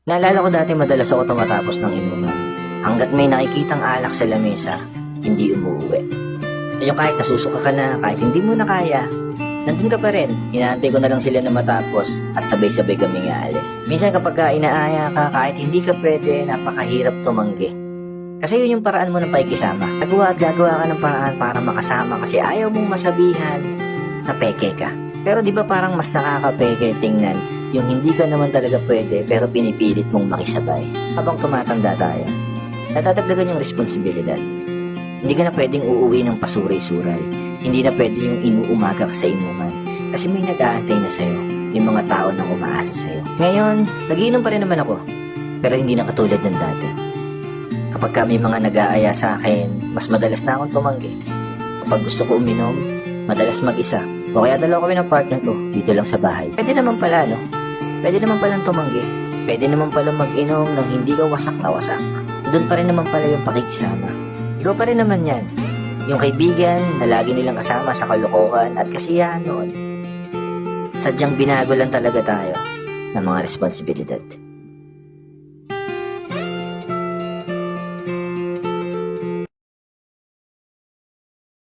Naalala ko dati madalas ako tumatapos ng inuman. Hanggat may nakikitang alak sa lamesa, hindi umuwi. Yung kahit nasusuka ka na, kahit hindi mo na kaya, nandun ka pa rin. Inaantay ko na lang sila na matapos at sabay-sabay kaming aalis. Minsan kapag inaaya ka, kahit hindi ka pwede, napakahirap tumanggi. Kasi yun yung paraan mo ng pakikisama. Gagawa at gagawa ka ng paraan para makasama kasi ayaw mong masabihan na peke ka. Pero di ba parang mas nakakapeke tingnan yung hindi ka naman talaga pwede pero pinipilit mong makisabay. Habang tumatanda tayo, natatagdagan yung responsibilidad. Hindi ka na pwedeng uuwi ng pasuray-suray. Hindi na pwede yung inuumaga ka sa inuman. Kasi may nag-aantay na sa'yo. Yung mga tao nang umaasa sa'yo. Ngayon, nagiinom pa rin naman ako. Pero hindi na katulad ng dati. Kapag may mga nag-aaya sa akin, mas madalas na akong tumanggi. Kapag gusto ko uminom, madalas mag-isa. O kaya dalawa kami ng partner ko, dito lang sa bahay. Pwede naman pala, no? Pwede naman palang tumanggi. Pwede naman pala mag-inom nang hindi ka wasak na wasak. Doon pa rin naman pala yung pakikisama. Ikaw pa rin naman yan. Yung kaibigan na lagi nilang kasama sa kalokohan at kasiyahan noon. Sadyang binago lang talaga tayo ng mga responsibilidad.